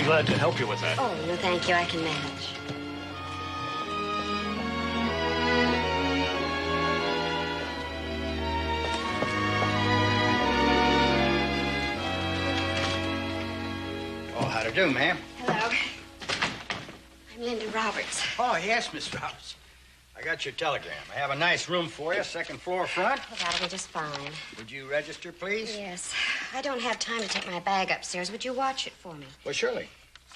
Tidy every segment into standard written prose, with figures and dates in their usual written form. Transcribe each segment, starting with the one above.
glad to help you with that. Oh, no, thank you. I can manage. Oh, how to do, ma'am? Hello. I'm Linda Roberts. Oh, yes, Miss Roberts. I got your telegram. I have a nice room for you, second floor front. Oh, that'll be just fine. Would you register, please? Yes. I don't have time to take my bag upstairs. Would you watch it for me? Well, surely.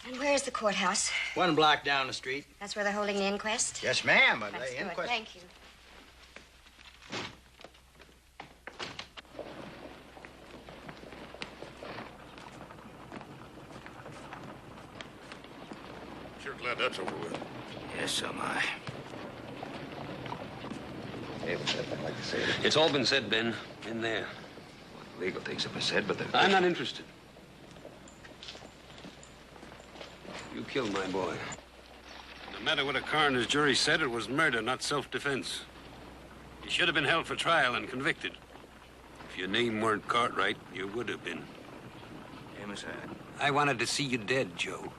And where's the courthouse? 1 block down the street. That's where they're holding the inquest? Yes, ma'am. That's The good. inquest. Thank you. Sure glad that's over with. Yes, so am I. I'd like to say it. It's all been said, Ben. In there. Legal things have been said, but I'm not interested. You killed my boy. No matter what a coroner's jury said, it was murder, not self-defense. You should have been held for trial and convicted. If your name weren't Cartwright, you would have been. Amos, I wanted to see you dead, Joe.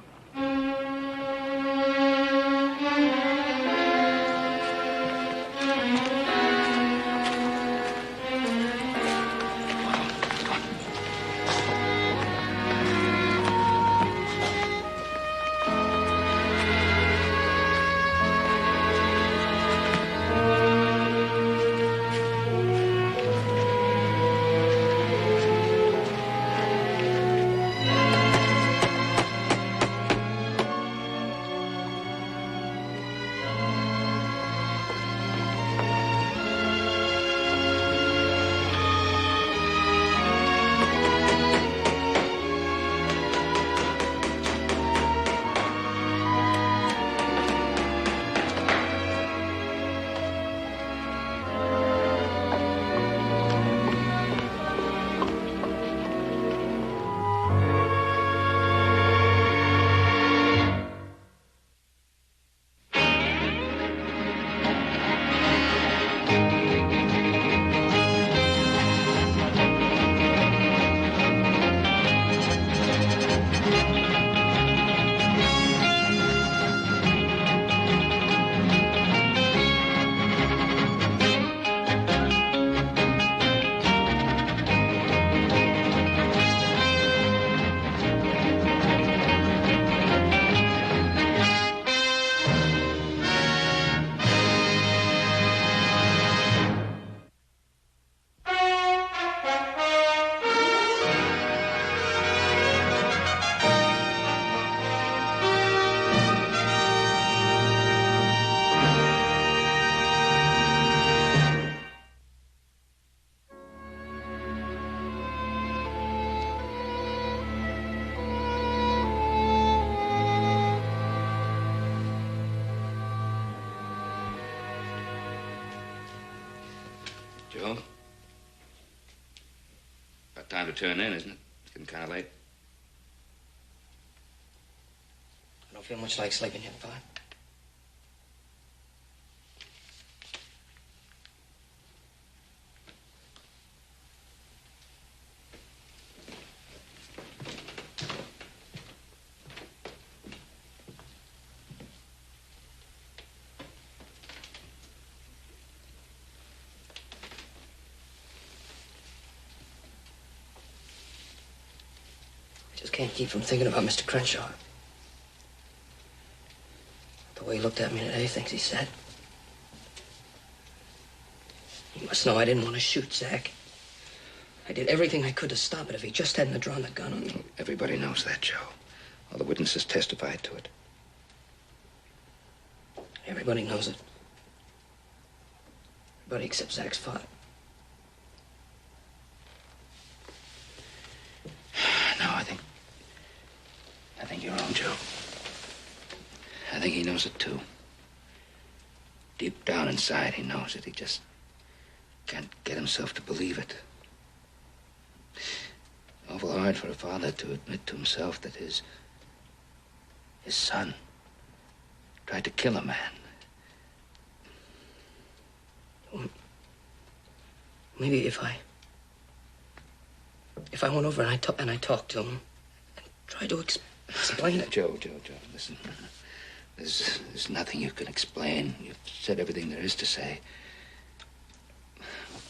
Joe? About time to turn in, isn't it? It's getting kind of late. I don't feel much like sleeping yet, fella. Just can't keep from thinking about Mr. Crenshaw. The way he looked at me today, things he said. You must know I didn't want to shoot Zach. I did everything I could to stop it if he just hadn't have drawn the gun on me. Everybody knows that, Joe. All the witnesses testified to it. Everybody knows it. Everybody except Zach's father. No, I think you're wrong, Joe. I think he knows it, too. Deep down inside, he knows it. He just can't get himself to believe it. Awful hard for a father to admit to himself that his son tried to kill a man. Maybe if I went over and I talked to him and tried to Explain it. Joe, listen. There's nothing you can explain. You've said everything there is to say.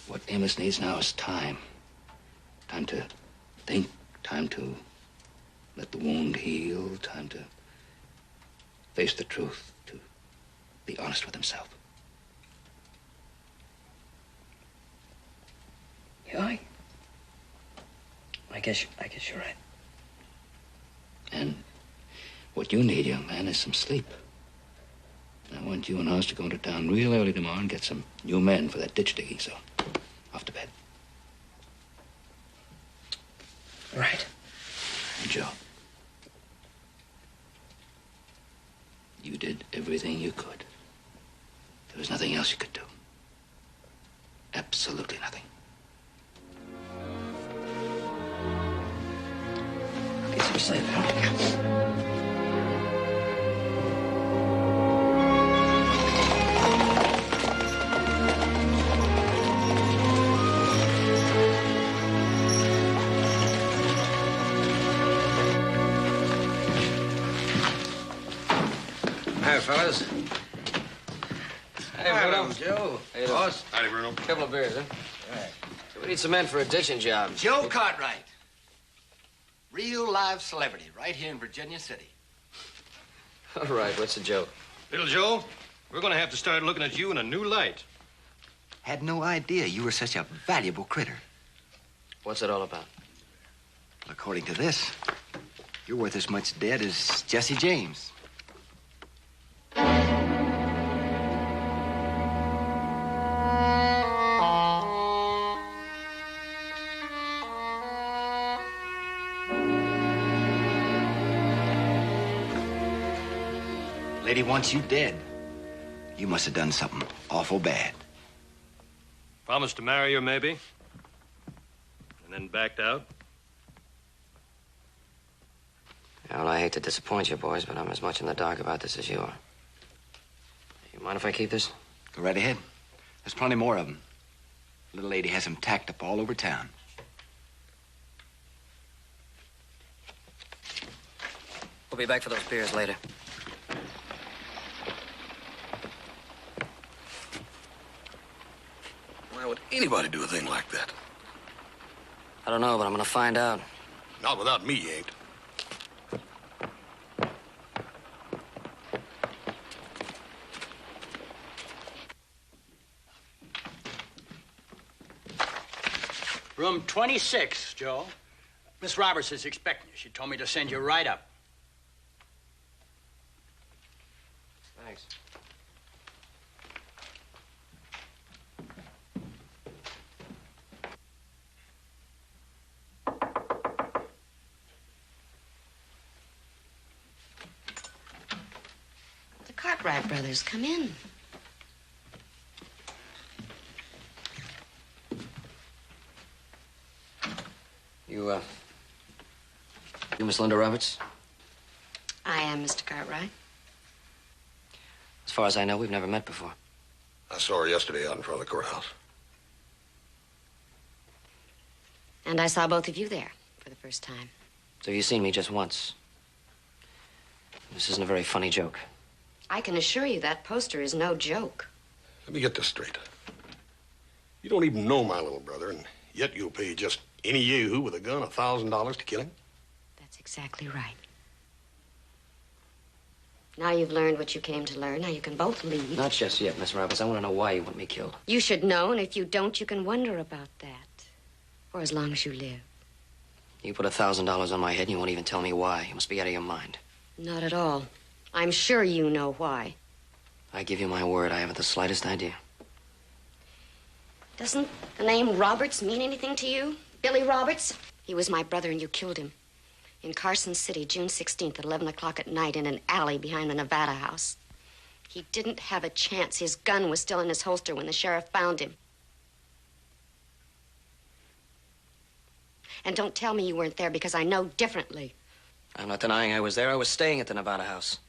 What Amos needs now is time. Time to think, time to let the wound heal, time to face the truth, to be honest with himself. Yeah, I guess you're right. And what you need, young man, is some sleep. I want you and Oz to go into town real early tomorrow and get some new men for that ditch digging, so off to bed. Right. And Joe, you did everything you could. There was nothing else you could do. Absolutely nothing. Get some sleep, huh? Hi, fellas. Hey, Bruno. Joe. Hey, boss. Howdy, Bruno. Couple of beers, huh? Right. So we need some men for a ditching job. Joe Cartwright. Real live celebrity right here in Virginia City. All right, what's the joke? Little Joe, we're going to have to start looking at you in a new light. Had no idea you were such a valuable critter. What's it all about? According to this, you're worth as much dead as Jesse James. Lady wants you dead. You must have done something awful bad. Promised to marry her, maybe? And then backed out? Well, I hate to disappoint you, boys, but I'm as much in the dark about this as you are. You mind if I keep this? Go right ahead. There's plenty more of them. Little lady has them tacked up all over town. We'll be back for those beers later. Why would anybody do a thing like that? I don't know, but I'm gonna find out. Not without me, you ain't. Room 26, Joe. Miss Roberts is expecting you. She told me to send you right up. Thanks. The Cartwright brothers, come in. You Miss Linda Roberts? I am Mr. Cartwright. As far as I know, we've never met before. I saw her yesterday out in front of the courthouse. And I saw both of you there for the first time. So you've seen me just once. This isn't a very funny joke. I can assure you that poster is no joke. Let me get this straight. You don't even know my little brother, and yet you'll pay just any yahoo with a gun $1,000 to kill him? That's exactly right. Now you've learned what you came to learn. Now you can both leave. Not just yet, Miss Roberts. I want to know why you want me killed. You should know, and if you don't, you can wonder about that. For as long as you live. You put $1,000 on my head and you won't even tell me why. You must be out of your mind. Not at all. I'm sure you know why. I give you my word, I haven't the slightest idea. Doesn't the name Roberts mean anything to you? Billy Roberts? He was my brother and you killed him. In Carson City, June 16th at 11 o'clock at night in an alley behind the Nevada house. He didn't have a chance. His gun was still in his holster when the sheriff found him. And don't tell me you weren't there because I know differently. I'm not denying I was there. I was staying at the Nevada house.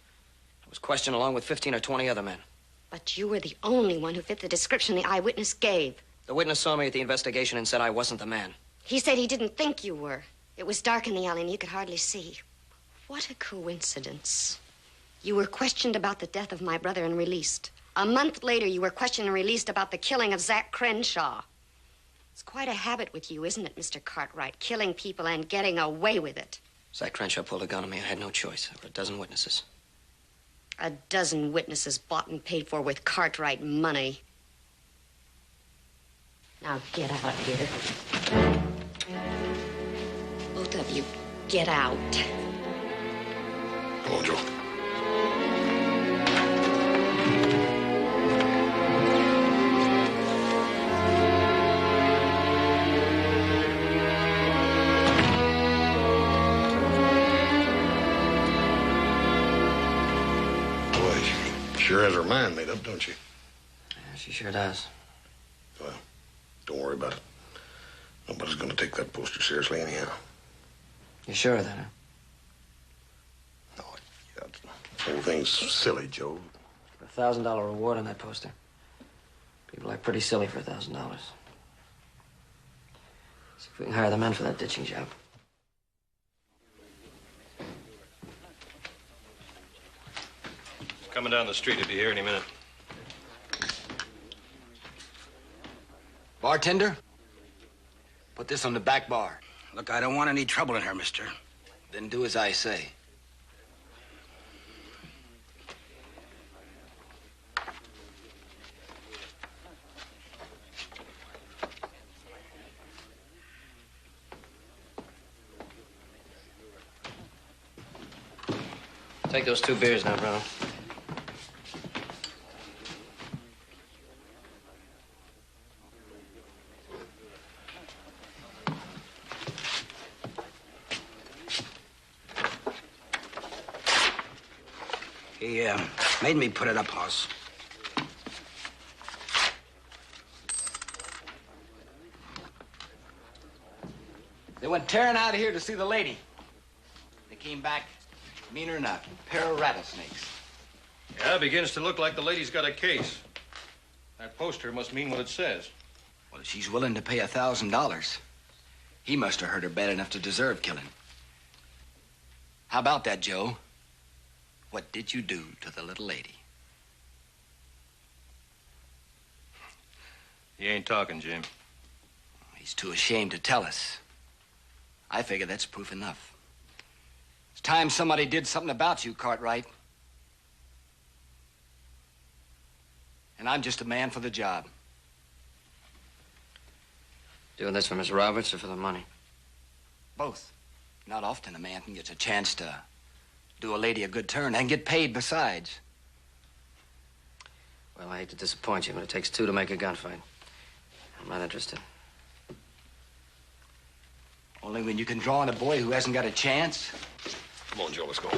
I was questioned along with 15 or 20 other men. But you were the only one who fit the description the eyewitness gave. The witness saw me at the investigation and said I wasn't the man. He said he didn't think you were. It was dark in the alley and you could hardly see. What a coincidence. You were questioned about the death of my brother and released. A month later, you were questioned and released about the killing of Zach Crenshaw. It's quite a habit with you, isn't it, Mr. Cartwright? Killing people and getting away with it. Zach Crenshaw pulled a gun on me. I had no choice. There were a dozen witnesses. A dozen witnesses bought and paid for with Cartwright money. Now get out here. Both of you, get out. Come on, Joe. Sure has her mind made up, don't she? Yeah, she sure does. Well, don't worry about it. Nobody's gonna take that poster seriously anyhow. You sure of that, huh? No, yeah, the whole thing's silly, Joe. For a $1,000 reward on that poster. People act pretty silly for $1,000. See if we can hire the men for that ditching job. Coming down the street. He'll be here any minute. Bartender, put this on the back bar. Look, I don't want any trouble in here, mister. Then do as I say. Take those 2 beers now, Brown. He made me put it up, Hoss. They went tearing out of here to see the lady. They came back meaner than a pair of rattlesnakes. Yeah, it begins to look like the lady's got a case. That poster must mean what it says. Well, if she's willing to pay $1,000, he must have hurt her bad enough to deserve killing. How about that, Joe? What did you do to the little lady? He ain't talking, Jim. He's too ashamed to tell us. I figure that's proof enough. It's time somebody did something about you, Cartwright. And I'm just a man for the job. Doing this for Miss Roberts or for the money? Both. Not often a man gets a chance to do a lady a good turn and get paid besides. Well, I hate to disappoint you, but it takes 2 to make a gunfight. I'm not interested. Only when you can draw on a boy who hasn't got a chance. Come on, Joe, let's go.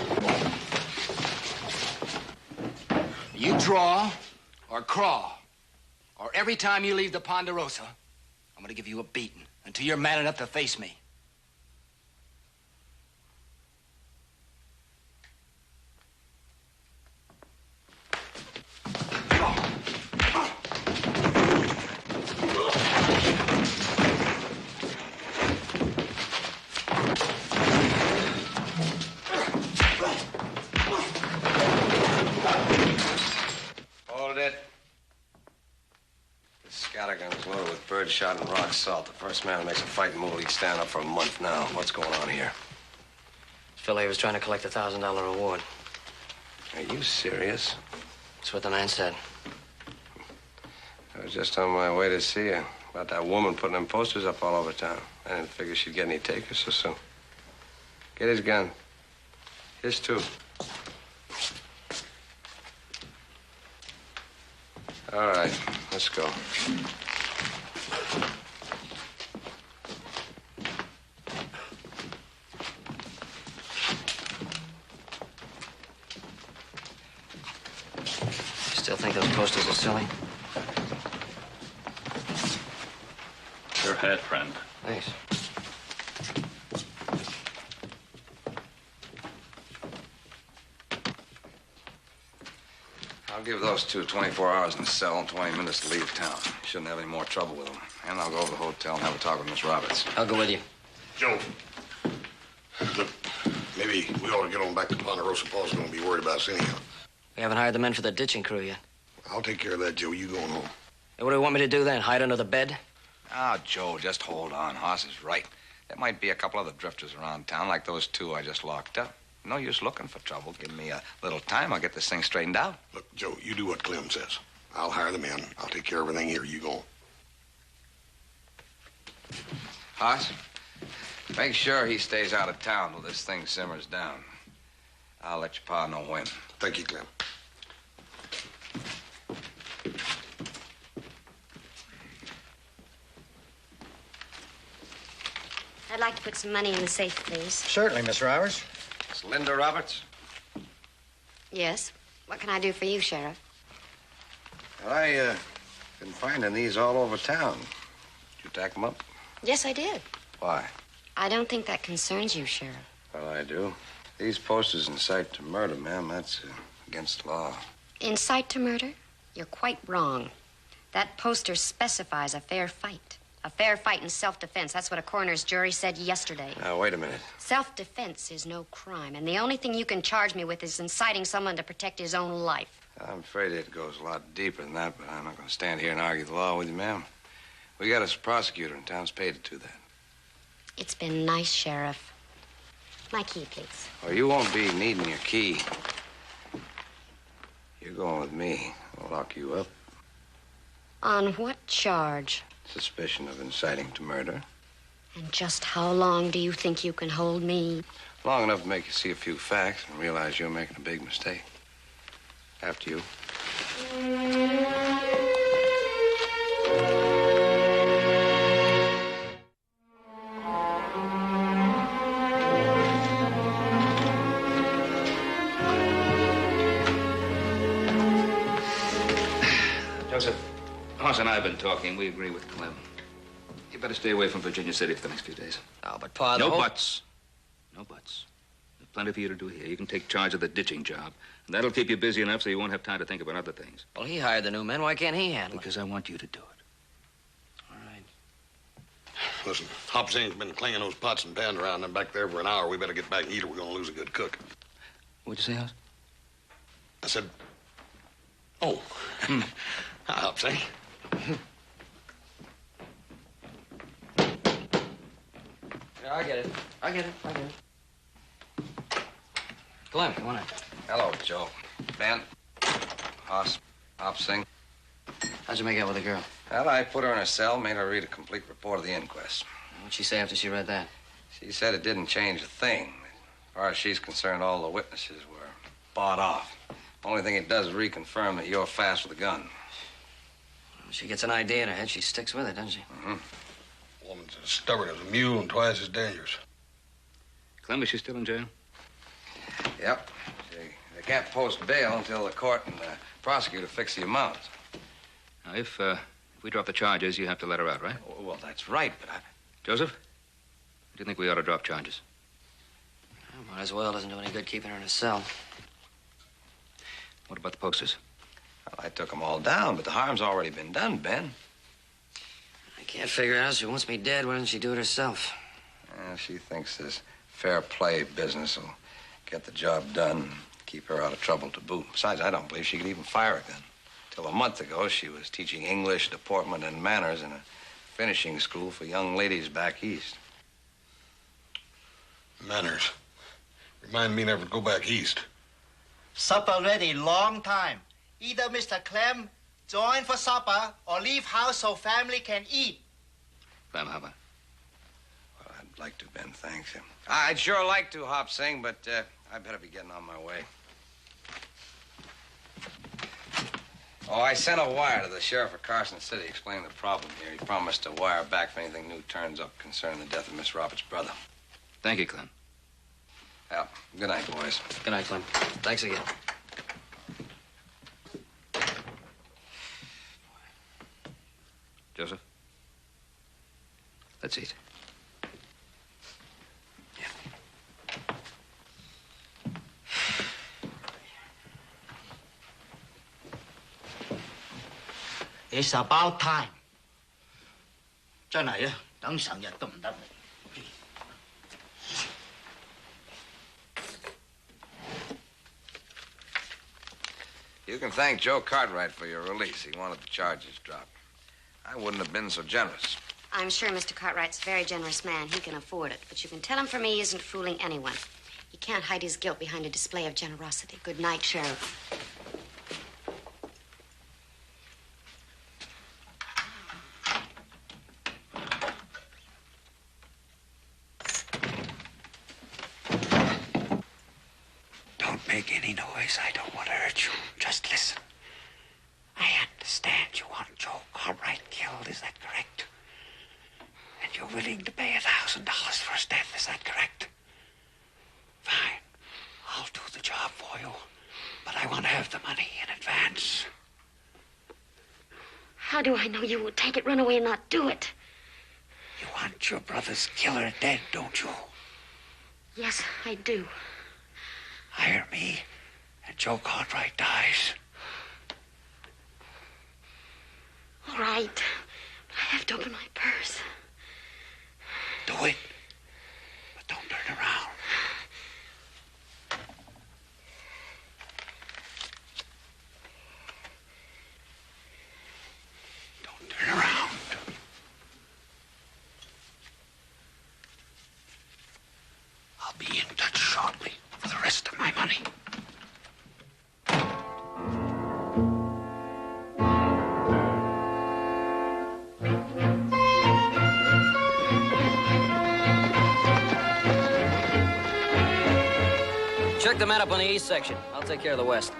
You draw or crawl. Or every time you leave the Ponderosa, I'm gonna give you a beating until you're man enough to face me. Scattergun's loaded with birdshot and rock salt. The first man who makes a fighting move, he'd stand up for a month now. What's going on here? Philly was trying to collect a $1,000 reward. Are you serious? That's what the man said. I was just on my way to see you about that woman putting them posters up all over town. I didn't figure she'd get any takers so soon. Get his gun. His too. All right, let's go. Still think those posters are silly? Your hat, friend. Thanks. I'll give those 2 24 hours in the cell and 20 minutes to leave town. Shouldn't have any more trouble with them. And I'll go over to the hotel and have a talk with Miss Roberts. I'll go with you. Joe, look, maybe Hey, we ought to get on back to Ponderosa. Paul's going to be worried about us anyhow. We haven't hired the men for the ditching crew yet. I'll take care of that, Joe. You going home. Hey, what do you want me to do then? Hide under the bed? Ah, Joe, just hold on. Hoss is right. There might be a couple other drifters around town, like those two I just locked up. No use looking for trouble. Give me a little time. I'll get this thing straightened out. Look, Joe, you do what Clem says. I'll hire the men. I'll take care of everything here. You go. Hoss, make sure he stays out of town till this thing simmers down. I'll let your pa know when. Thank you, Clem. I'd like to put some money in the safe, please. Certainly, Miss Roberts. It's Linda Roberts. Yes. What can I do for you, Sheriff? Well, I been finding these all over town. Did you tack them up? Yes, I did. Why? I don't think that concerns you, Sheriff. Well, I do. These posters incite to murder, ma'am. That's against the law. Incite to murder? You're quite wrong. That poster specifies a fair fight. A fair fight in self-defense. That's what a coroner's jury said yesterday. Now, wait a minute. Self-defense is no crime, and the only thing you can charge me with is inciting someone to protect his own life. I'm afraid it goes a lot deeper than that, but I'm not going to stand here and argue the law with you, ma'am. We got us a prosecutor, and town's paid to do that. It's been nice, Sheriff. My key, please. Well, you won't be needing your key. You're going with me. I'll lock you up. On what charge? Suspicion of inciting to murder. And just how long do you think you can hold me? Long enough to make you see a few facts and realize you're making a big mistake. After you. Joseph, Hoss and I have been talking. We agree with Clem. You better stay away from Virginia City for the next few days. Oh, but Pa, No buts. No buts. There's plenty for you to do here. You can take charge of the ditching job. And that'll keep you busy enough so you won't have time to think about other things. Well, he hired the new men. Why can't he handle it? Because I want you to do it. All right. Listen, Hopsing's been clanging those pots and pans around them back there for an hour. We better get back and eat or we're going to lose a good cook. What'd you say, Hoss? I said, oh. Hi, Hopsing. Yeah, I get it. I get it. Clem, come on in. Hello, Joe. Ben. Hoss. Hopsing. How'd you make out with the girl? Well, I put her in a cell, made her read a complete report of the inquest. What'd she say after she read that? She said it didn't change a thing. As far as she's concerned, all the witnesses were bought off. Only thing it does is reconfirm that you're fast with a gun. When she gets an idea in her head, she sticks with it, doesn't she? Mm-hmm. Woman's as stubborn as a mule and twice as dangerous. Clem, is she still in jail? Yep. They can't post bail until the court and the prosecutor fix the amount. Now, if we drop the charges, you have to let her out, right? Well, that's right, but I... Joseph, do you think we ought to drop charges? Well, might as well. Doesn't do any good keeping her in a cell. What about the posters? Well, I took them all down, but the harm's already been done, Ben. I can't figure out if she wants me dead. Why doesn't she do it herself? She thinks this fair play business will get the job done and keep her out of trouble to boot. Besides, I don't believe she could even fire a gun. Till a month ago, she was teaching English, deportment, and manners in a finishing school for young ladies back east. Manners. Remind me never to go back east. Supper ready long time. Either Mr. Clem join for supper or leave house so family can eat. Clem, how about? Well, I'd like to, Ben, thanks. I'd sure like to, Hopsing, but I better be getting on my way. Oh, I sent a wire to the sheriff of Carson City explaining the problem here. He promised to wire back if anything new turns up concerning the death of Miss Roberts' brother. Thank you, Clem. Yeah. Good night, boys. Good night, Clem. Thanks again. Joseph, let's eat. It's about time. 真係啊，等成日都唔得。You can thank Joe Cartwright for your release. He wanted the charges dropped. I wouldn't have been so generous. I'm sure Mr. Cartwright's a very generous man. He can afford it. But you can tell him for me he isn't fooling anyone. He can't hide his guilt behind a display of generosity. Good night, Sheriff. Don't make any noise. I don't want to hurt you. Just listen. I understand you want Joe Cartwright killed. Is that correct? And you're willing to pay $1,000 for his death. Is that correct? Fine. I'll do the job for you. But I want to have the money in advance. How do I know you won't take it, run away, and not do it? You want your brother's killer dead, don't you? Yes, I do. Hire me, and Joe Cartwright dies. All right. But I have to open my purse. Do it. But don't turn around. Don't turn around. I'll be in touch shortly for the rest of my money. Check the man up on the east section. I'll take care of the west.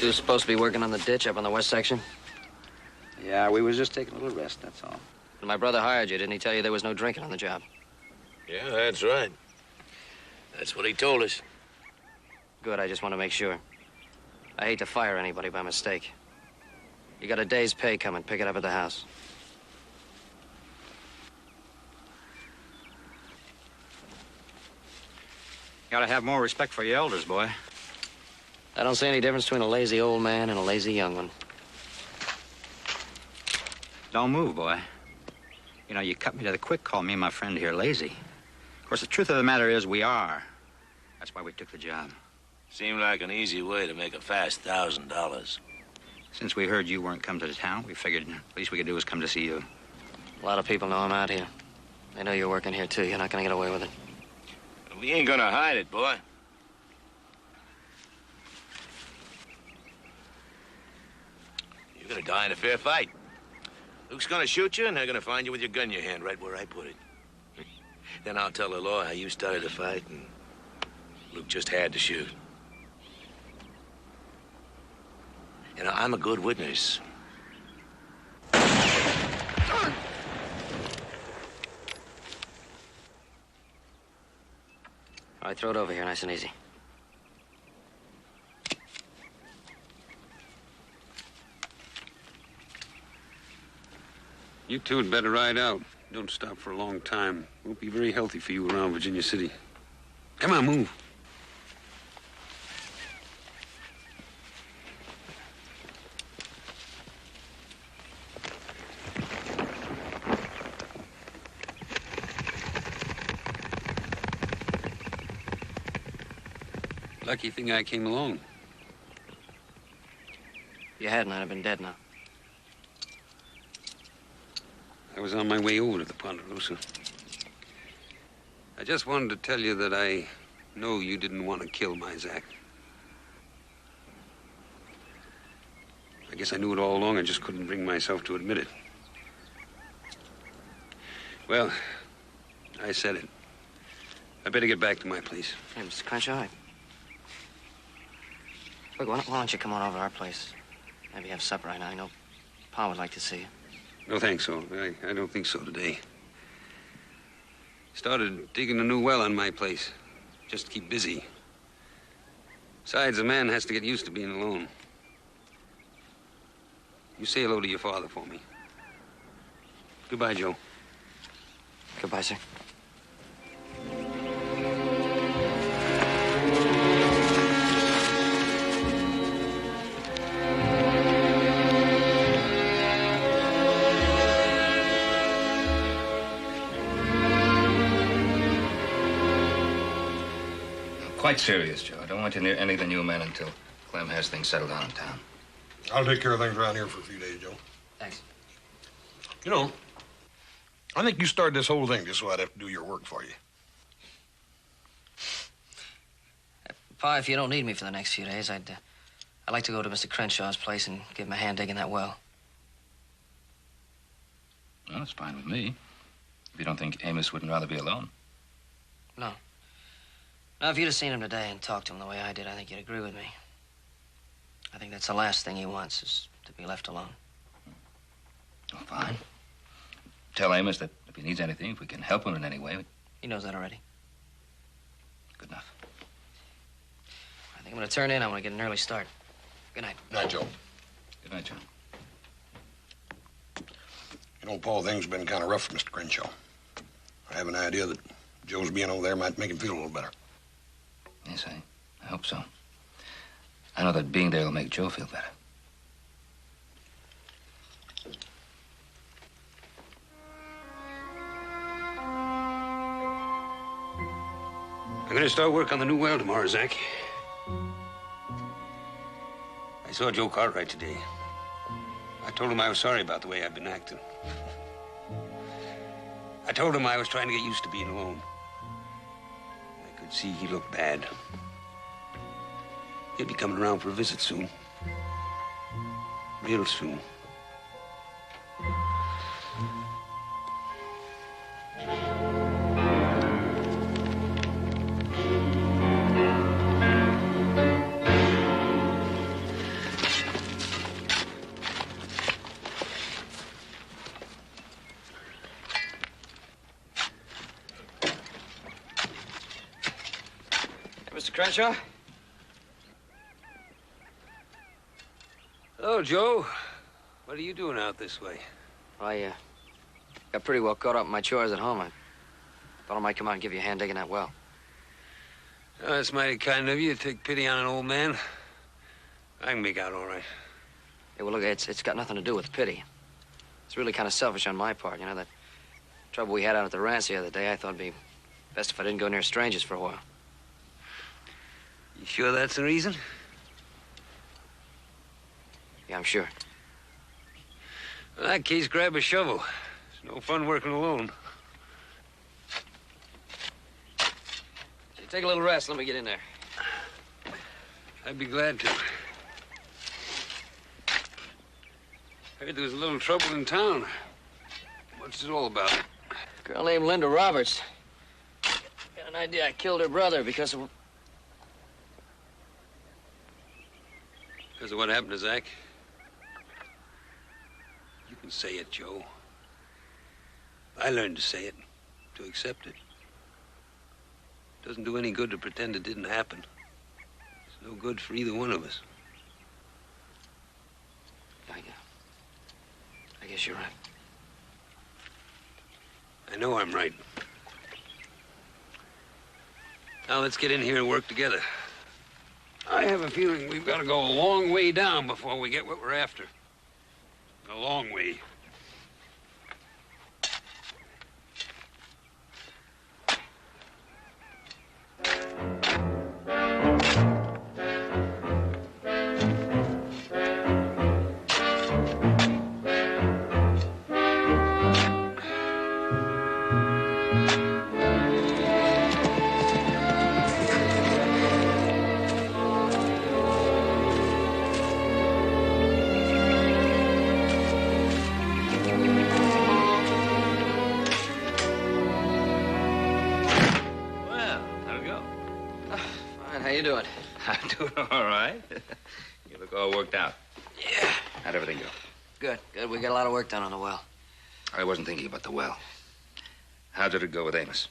You supposed to be working on the ditch up on the west section? Yeah, we was just taking a little rest, that's all. When my brother hired you, didn't he tell you there was no drinking on the job? Yeah, that's right. That's what he told us. Good, I just want to make sure. I hate to fire anybody by mistake. You got a day's pay coming. Pick it up at the house. You gotta have more respect for your elders, boy. I don't see any difference between a lazy old man and a lazy young one. Don't move, boy. You know, you cut me to the quick, call me and my friend here lazy. Of course, the truth of the matter is we are. That's why we took the job. Seemed like an easy way to make a fast $1,000. Since we heard you weren't come to the town, we figured the least we could do was come to see you. A lot of people know I'm out here. They know you're working here, too. You're not gonna get away with it. We ain't gonna hide it, boy. You're gonna die in a fair fight. Luke's gonna shoot you, and they're gonna find you with your gun in your hand right where I put it. Then I'll tell the law how you started the fight, and Luke just had to shoot. You know, I'm a good witness. All right, throw it over here, nice and easy. You two had better ride out. Don't stop for a long time. Won't be very healthy for you around Virginia City. Come on, move. Lucky thing I came along. If you hadn't, I'd have been dead now. I was on my way over to the Ponderosa. I just wanted to tell you that I know you didn't want to kill my Zach. I guess I knew it all along. I just couldn't bring myself to admit it. Well, I said it. I better get back to my place. Hey, Mr. Crenshaw, look, why don't you come on over to our place? Maybe have supper right now. I know Pa would like to see you. No, thanks, so. I don't think so today. Started digging a new well on my place, just to keep busy. Besides, a man has to get used to being alone. You say hello to your father for me. Goodbye, Joe. Goodbye, sir. Quite serious, Joe. I don't want you near any of the new men until Clem has things settled down in town. I'll take care of things around here for a few days, Joe. Thanks. You know, I think you started this whole thing just so I'd have to do your work for you. Pa, if you don't need me for the next few days, I'd like to go to Mr. Crenshaw's place and give him a hand digging that well. Well, it's fine with me. If you don't think Amos wouldn't rather be alone. No. Now, if you'd have seen him today and talked to him the way I did, I think you'd agree with me. I think that's the last thing he wants, is to be left alone. Well, fine. Tell Amos that if he needs anything, if we can help him in any way. He knows that already. Good enough. I think I'm going to turn in. I'm going to get an early start. Good night. Good night, Joe. Good night, John. You know, Paul, things have been kind of rough for Mr. Crenshaw. I have an idea that Joe's being over there might make him feel a little better. Yes, I hope so. I know that being there will make Joe feel better. I'm going to start work on the new well tomorrow, Zach. I saw Joe Cartwright today. I told him I was sorry about the way I'd been acting. I told him I was trying to get used to being alone. I could see he looked bad. He'll be coming around for a visit soon. Real soon. Mr. Crenshaw? Hello, Joe. What are you doing out this way? I got pretty well caught up in my chores at home. I thought I might come out and give you a hand digging that well. Oh, that's mighty kind of you to take pity on an old man. I can make out all right. Yeah, well, look, it's got nothing to do with pity. It's really kind of selfish on my part. You know, that trouble we had out at the ranch the other day, I thought it'd be best if I didn't go near strangers for a while. You sure that's the reason? Yeah, I'm sure. In that case, grab a shovel. It's no fun working alone. You take a little rest. Let me get in there. I'd be glad to. Heard there was a little trouble in town. What's it all about? A girl named Linda Roberts. Got an idea I killed her brother because of... Because of what happened to Zach? You can say it, Joe. I learned to say it, to accept it. Doesn't do any good to pretend it didn't happen. It's no good for either one of us. I guess you're right. I know I'm right. Now let's get in here and work together. I have a feeling we've got to go a long way down before we get what we're after. A long way. I'm doing all right. You look all worked out. Yeah. How'd everything go? Good, good. We got a lot of work done on the well. I wasn't thinking about the well. How did it go with Amos?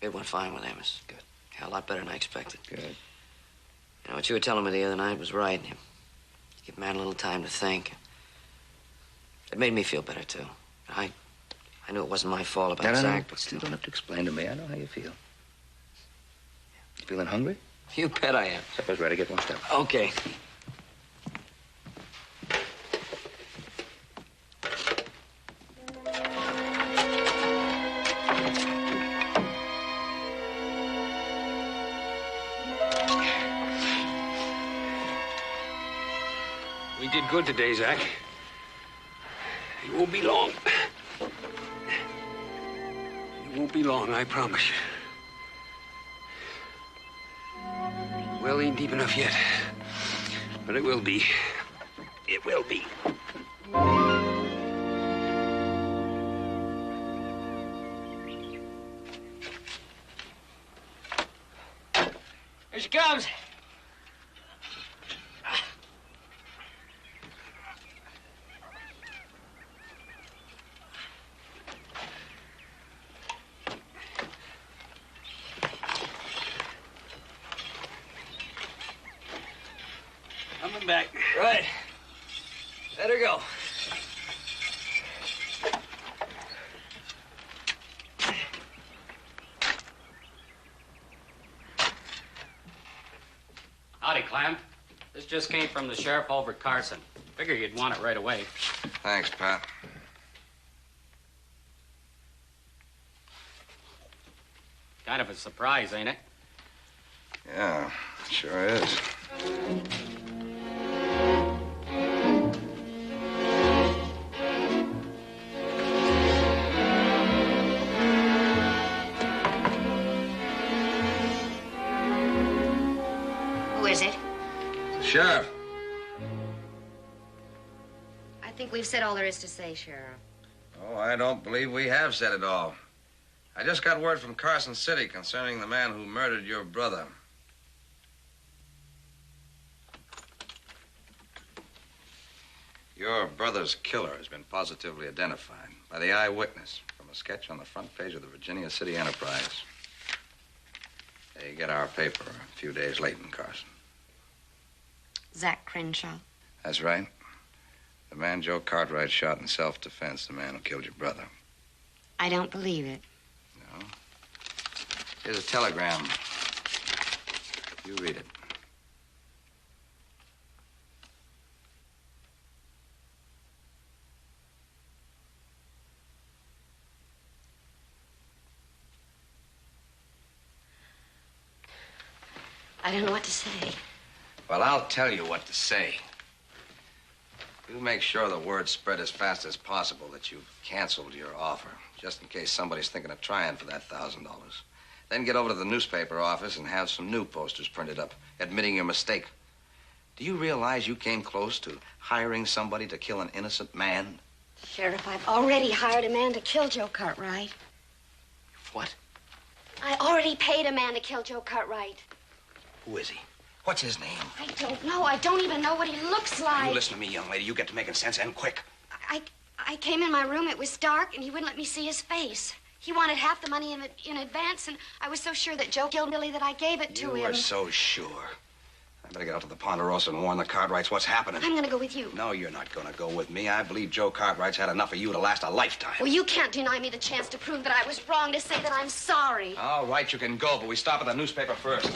It went fine with Amos. Good. Yeah, a lot better than I expected. Good. You know, what you were telling me the other night was right. You give a man a little time to think. It made me feel better, too. I knew it wasn't my fault about No, Zach, but still don't have to explain to me. I know how you feel. You feeling hungry? You bet I am. Supper's ready. Get washed up. Okay. We did good today, Zach. It won't be long. It won't be long, I promise you. Well, ain't deep enough yet. But it will be. It will be. Here she comes. Coming back. Right. Let her go. Howdy, Clem. This just came from the sheriff over at Carson. Figure you'd want it right away. Thanks, Pat. Kind of a surprise, ain't it? Yeah, sure is. Who is it? Sheriff. I think we've said all there is to say, Sheriff. Oh, I don't believe we have said it all. I just got word from Carson City concerning the man who murdered your brother. Your brother's killer has been positively identified by the eyewitness from a sketch on the front page of the Virginia City Enterprise. They get our paper a few days late in Carson. Zach Crenshaw. That's right. The man Joe Cartwright shot in self-defense, the man who killed your brother. I don't believe it. No? Here's a telegram. You read it. I don't know what to say. Well, I'll tell you what to say. You make sure the word spread as fast as possible that you've canceled your offer, just in case somebody's thinking of trying for that $1,000. Then get over to the newspaper office and have some new posters printed up, admitting your mistake. Do you realize you came close to hiring somebody to kill an innocent man? Sheriff, I've already hired a man to kill Joe Cartwright. What? I already paid a man to kill Joe Cartwright. Who is he? What's his name? I don't know. I don't even know what he looks like. You listen to me, young lady. You get to making sense, and quick. I came in my room. It was dark, and he wouldn't let me see his face. He wanted half the money in advance, and I was so sure that Joe killed Billy that I gave it to him. You are so sure. I better get out to the Ponderosa and warn the Cartwrights what's happening. I'm going to go with you. No, you're not going to go with me. I believe Joe Cartwright's had enough of you to last a lifetime. Well, you can't deny me the chance to prove that I was wrong, to say that I'm sorry. All right, you can go, but we stop at the newspaper first.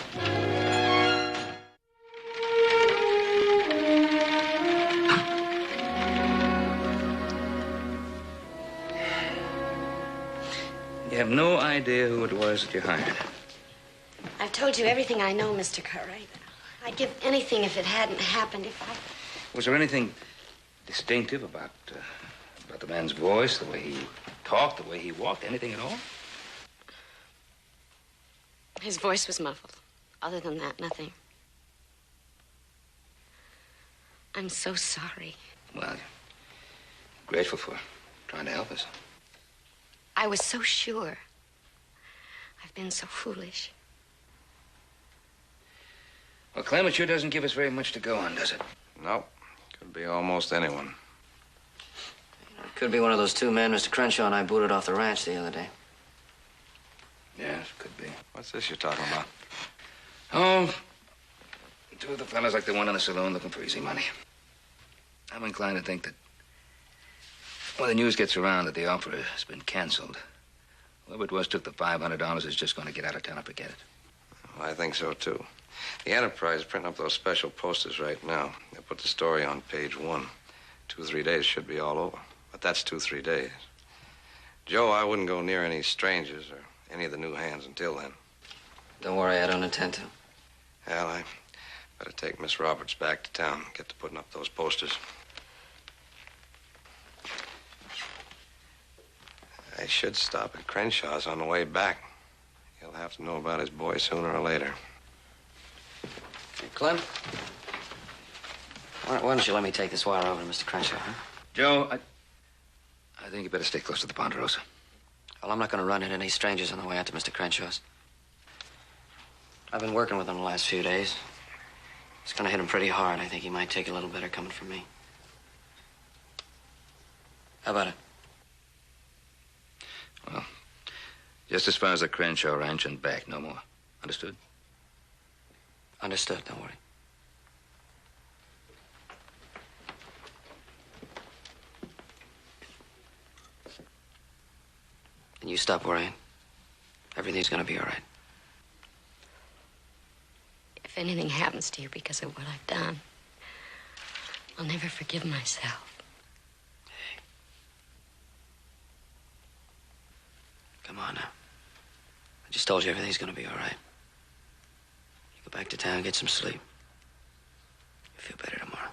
You have no idea who it was that you hired. I've told you everything I know, Mr. Cartwright. I'd give anything if it hadn't happened, Was there anything distinctive about the man's voice, the way he talked, the way he walked, anything at all? His voice was muffled. Other than that, nothing. I'm so sorry. Well, grateful for trying to help us. I was so sure. I've been so foolish. Well, Clem, it sure doesn't give us very much to go on, does it? Nope. Could be almost anyone. It could be one of those two men Mr. Crenshaw and I booted off the ranch the other day. Yes, could be. What's this you're talking about? Oh, two of the fellas like the one in the saloon looking for easy money. I'm inclined to think that when the news gets around that the offer has been canceled, whoever it was took the $500 is just going to get out of town and forget it. Well, I think so, too. The Enterprise is printing up those special posters right now. They'll put the story on page 1. 2 or 3 days should be all over. But that's 2 or 3 days. Joe, I wouldn't go near any strangers or any of the new hands until then. Don't worry, I don't intend to. Al, I better take Miss Roberts back to town and get to putting up those posters. I should stop at Crenshaw's on the way back. He'll have to know about his boy sooner or later. Hey, Clem, why don't you let me take this wire over to Mr. Crenshaw, huh? Joe, I think you better stay close to the Ponderosa. Well, I'm not going to run into any strangers on the way out to Mr. Crenshaw's. I've been working with him the last few days. It's going to hit him pretty hard. I think he might take a little better coming from me. How about it? Well, just as far as the Crenshaw Ranch and back, no more. Understood? Understood, don't worry. And you stop worrying. Everything's gonna be all right. If anything happens to you because of what I've done, I'll never forgive myself. Come on now. I just told you everything's gonna be all right. You go back to town, get some sleep. You'll feel better tomorrow.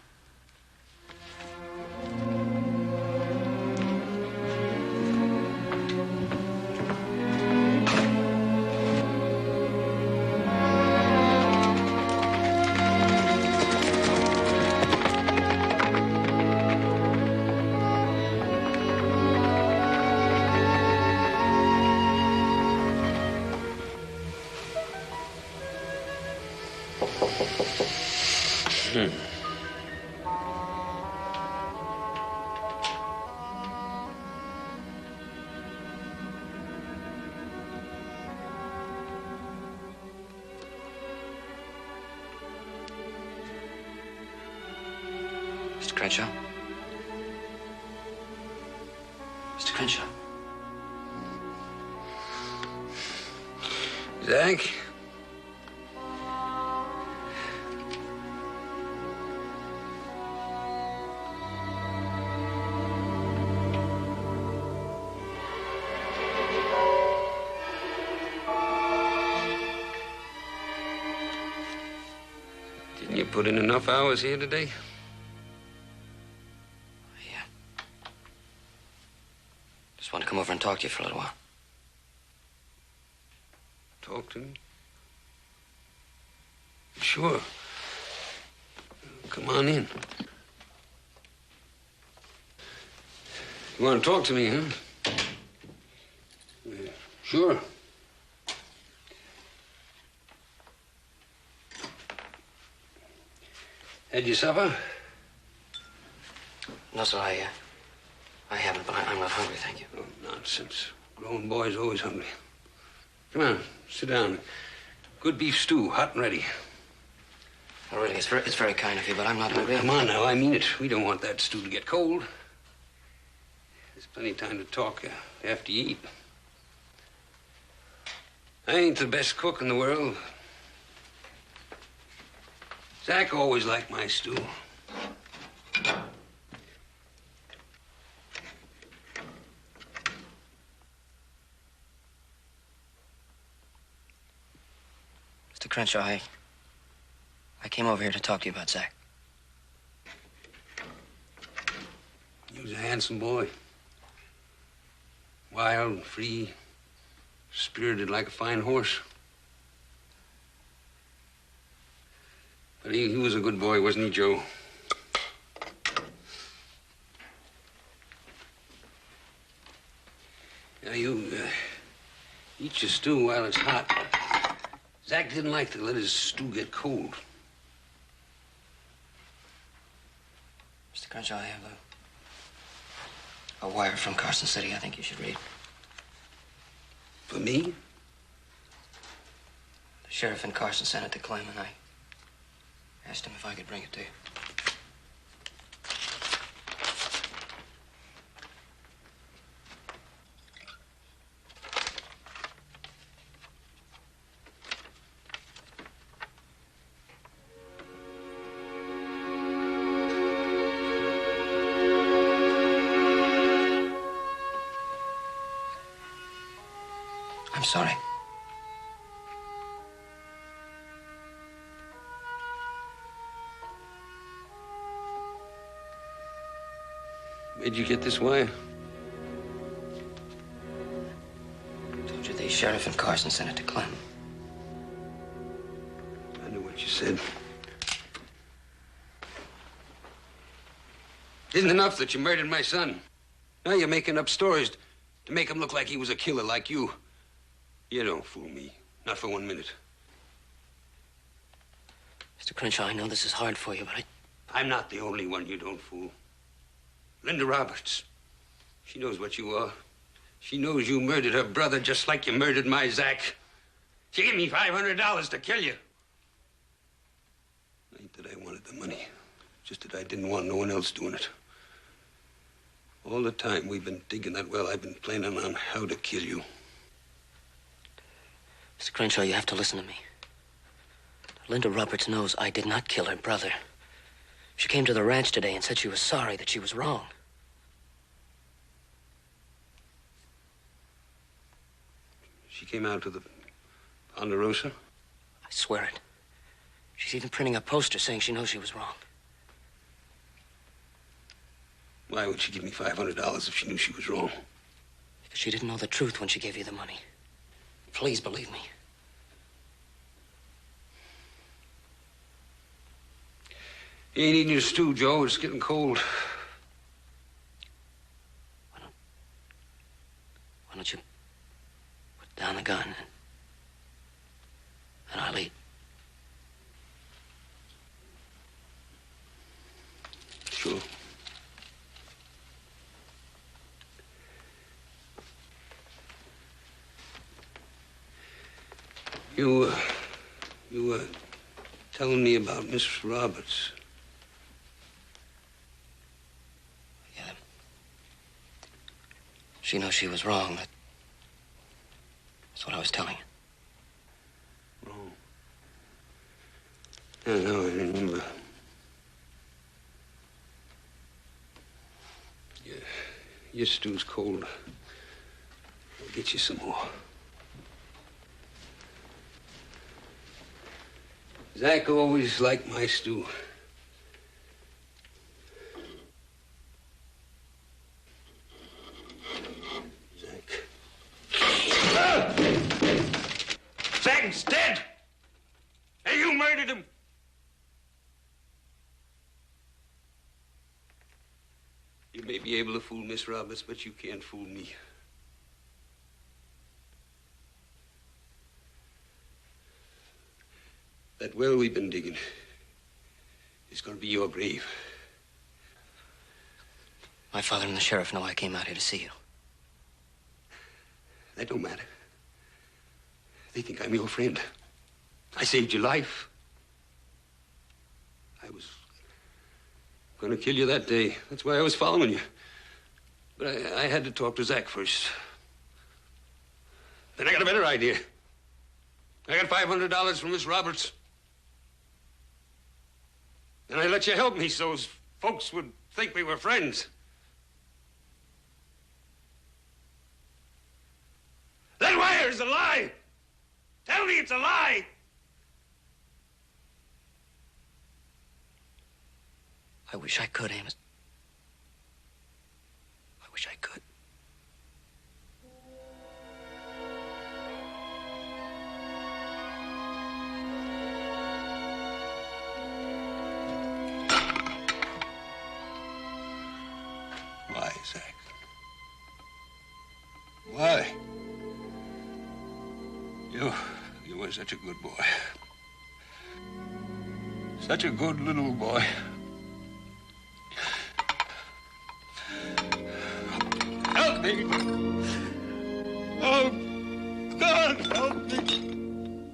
Mr. Crenshaw? Mr. Crenshaw? Zach? Didn't you put in enough hours here today? Just want to come over and talk to you for a little while. Talk to me? Sure. Come on in. You want to talk to me, huh? Sure. Had your supper? No, sir, I haven't, but I'm not hungry, thank you. Oh, nonsense. Grown boys always hungry. Come on, sit down. Good beef stew, hot and ready. Oh, really, it's very kind of you, but I'm not hungry. Come on now, I mean it. We don't want that stew to get cold. There's plenty of time to talk after you eat. I ain't the best cook in the world. Zach always liked my stew. Mr. Crenshaw, I came over here to talk to you about Zach. He was a handsome boy. Wild, free, spirited like a fine horse. But he was a good boy, wasn't he, Joe? Now, you eat your stew while it's hot. Zach didn't like to let his stew get cold. Mr. Crenshaw, I have a wire from Carson City I think you should read. For me? sheriff in Carson sent it to Clem, and I asked him if I could bring it to you. I'm sorry. Where'd you get this wire? Told you the sheriff in Carson sent it to Clem. I know what you said. Isn't enough that you murdered my son. Now you're making up stories to make him look like he was a killer like you. You don't fool me. Not for 1 minute. Mr. Crenshaw, I know this is hard for you, but I'm not the only one you don't fool. Linda Roberts. She knows what you are. She knows you murdered her brother just like you murdered my Zach. She gave me $500 to kill you. Ain't that I wanted the money. Just that I didn't want no one else doing it. All the time we've been digging that well, I've been planning on how to kill you. Mr. Crenshaw, you have to listen to me. Linda Roberts knows I did not kill her brother. She came to the ranch today and said she was sorry, that she was wrong. She came out to the Ponderosa? I swear it. She's even printing a poster saying she knows she was wrong. Why would she give me $500 if she knew she was wrong? Because she didn't know the truth when she gave you the money. Please believe me. You ain't eating your stew, Joe. It's getting cold. Why don't you put down the gun and I'll eat. Sure. You were telling me about Miss Roberts. Yeah. She knows she was wrong. That's what I was telling you. Wrong. Yeah, no, I remember. Your stew's cold. I'll get you some more. Zach always liked my stew. Zach. Ah! Zach's dead! And you murdered him! You may be able to fool Miss Roberts, but you can't fool me. That well we've been digging is going to be your grave. My father and the sheriff know I came out here to see you. That don't matter. They think I'm your friend. I saved your life. I was going to kill you that day. That's why I was following you. But I had to talk to Zach first. Then I got a better idea. I got $500 from Miss Roberts. And I let you help me so folks would think we were friends. That wire's a lie! Tell me it's a lie! I wish I could, Amos. I wish I could. Why, Zach? Why? You were such a good boy. Such a good little boy. Help me! Oh, God, help me!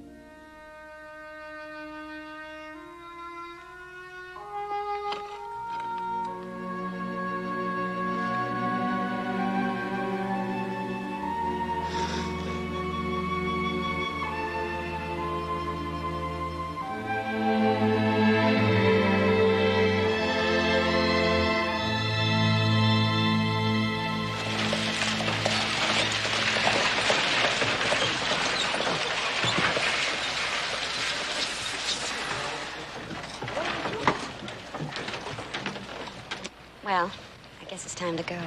Well, I guess it's time to go.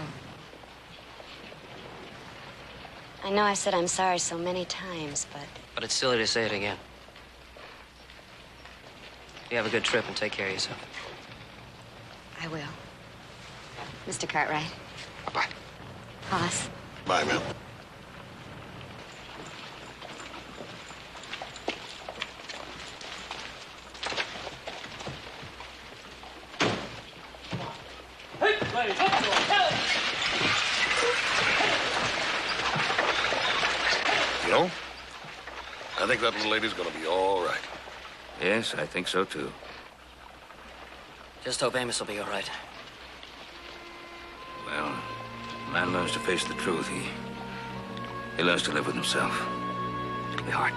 I know I said I'm sorry so many times, but... But it's silly to say it again. You have a good trip and take care of yourself. I will. Mr. Cartwright. Bye. Hoss. Bye, ma'am. You know, I think that little lady's gonna be all right. Yes, I think so, too. Just hope Amos will be all right. Well, a man learns to face the truth. He learns to live with himself. It'll be hard.